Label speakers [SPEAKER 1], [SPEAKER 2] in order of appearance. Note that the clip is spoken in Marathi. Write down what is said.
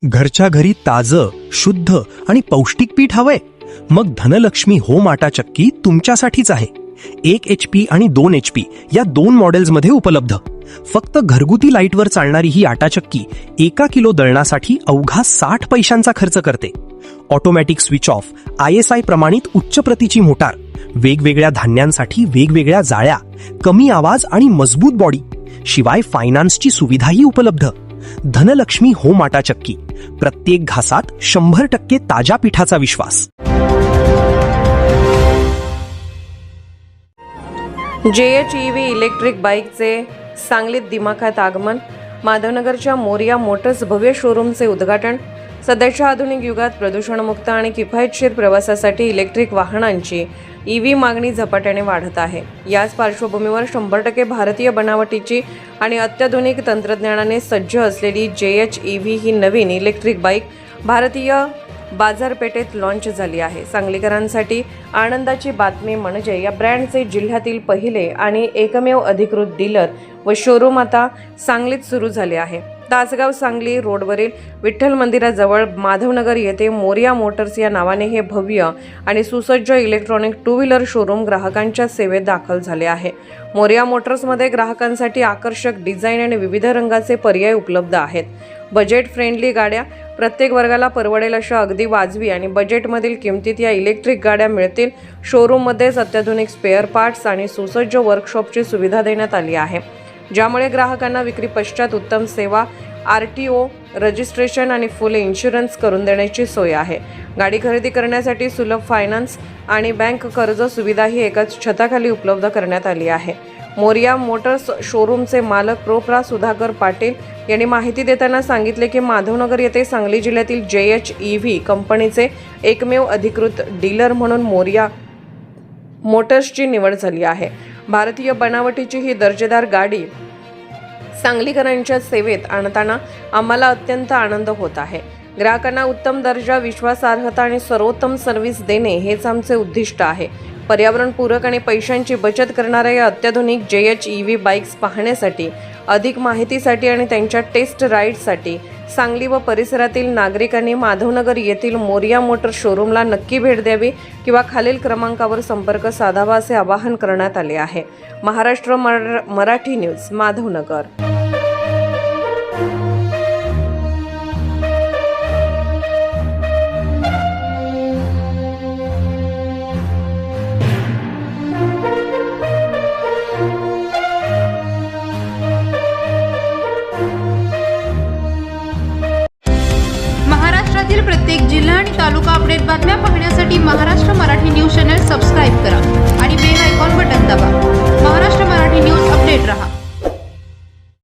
[SPEAKER 1] घरच्या घरी ताजं, शुद्ध आणि पौष्टिक पीठ हवंय? मग धनलक्ष्मी होम आटा चक्की तुमच्यासाठीच आहे. 1 HP आणि 2 HP या 2 मॉडेल्समध्ये उपलब्ध. फक्त घरगुती लाईटवर चालणारी ही आटा चक्की 1 किलो दळणासाठी अवघा 60 पैशांचा खर्च करते. ऑटोमॅटिक स्विच ऑफ, ISI प्रमाणित उच्च प्रतीची मोटार, वेगवेगळ्या धान्यांसाठी वेगवेगळ्या जाळ्या, कमी आवाज आणि मजबूत बॉडी, शिवाय फायनान्सची सुविधाही उपलब्ध. धनलक्ष्मी होम आटा चक्की, प्रत्येक घासात 100% ताज्या पिठाचा विश्वास.
[SPEAKER 2] JHEV इलेक्ट्रिक बाईकचे सांगलीत दिमाखात आगमन. माधवनगरच्या मोरिया मोटर्स भव्य शोरूमचे उद्घाटन. सध्याच्या आधुनिक युगात प्रदूषणमुक्त आणि किफायतशीर प्रवासासाठी इलेक्ट्रिक वाहनांची EV मागणी झपाट्याने वाढत आहे. याच पार्श्वभूमीवर 100% भारतीय बनावटीची आणि अत्याधुनिक तंत्रज्ञानाने सज्ज असलेली JHEV ही नवीन इलेक्ट्रिक बाईक भारतीय बाजारपेठेत लॉन्च झाली आहे. सांगलीकरांसाठी आनंदाची बातमी म्हणजे या ब्रँडचे जिल्ह्यातील पहिले आणि एकमेव अधिकृत डीलर व शोरूम आता सांगलीत सुरू झाले आहे. तासगाव सांगली रोडवरील विठ्ठल मंदिराजवळ माधवनगर येथे मोरिया मोटर्स या नावाने हे भव्य आणि सुसज्ज इलेक्ट्रॉनिक 2 व्हीलर शोरूम ग्राहकांच्या सेवेत दाखल झाले आहे. मोरिया मोटर्समध्ये ग्राहकांसाठी आकर्षक डिझाईन आणि विविध रंगाचे पर्याय उपलब्ध आहेत. बजेट फ्रेंडली गाड्या, प्रत्येक वर्गाला परवडेल अशा अगदी वाजवी आणि बजेटमधील किमतीत या इलेक्ट्रिक गाड्या मिळतील. शोरूममध्येच अत्याधुनिक स्पेअर पार्ट्स आणि सुसज्ज वर्कशॉपची सुविधा देण्यात आली आहे, ज्यामुळे ग्राहकांना विक्री पश्चात उत्तम सेवा, RTO रजिस्ट्रेशन आणि फुल इन्शुरन्स करून देण्याची सोय आहे. गाडी खरेदी करण्यासाठी सुलभ फायनान्स आणि बँक कर्ज सुविधाही एकाच छताखाली उपलब्ध करण्यात आली आहे. मोरिया मोटर्स शोरूमचे मालक प्रा. सुधाकर पाटील यांनी माहिती देताना सांगितले की माधवनगर येथे सांगली जिल्ह्यातील JHEV कंपनीचे एकमेव अधिकृत डीलर म्हणून मोरिया मोटर्सची निवड झाली आहे. भारतीय बनावटीची ही दर्जेदार गाडी सांगलीकरांच्या सेवेत आणताना आम्हाला अत्यंत आनंद होत आहे. ग्राहकांना उत्तम दर्जा, विश्वासार्हता आणि सर्वोत्तम सर्व्हिस देणे हेच आमचे उद्दिष्ट आहे. पर्यावरणपूरक आणि पैशांची बचत करणाऱ्या या अत्याधुनिक JHEV बाईक्स पाहण्यासाठी, अधिक माहितीसाठी आणि त्यांच्या टेस्ट राईडसाठी सांगली व परिसरातील नागरिकांनी माधवनगर येथील मोरिया मोटर शोरूमला नक्की भेट द्यावी किंवा खालील क्रमांकावर संपर्क साधावा असे आवाहन करण्यात आले आहे. महाराष्ट्र मराठी न्यूज, माधवनगर.
[SPEAKER 3] महाराष्ट्रातील प्रत्येक जिल्हा आणि तालुका अपडेट बातम्या पाहण्यासाठी Maharashtra Marathi news channel subscribe करा.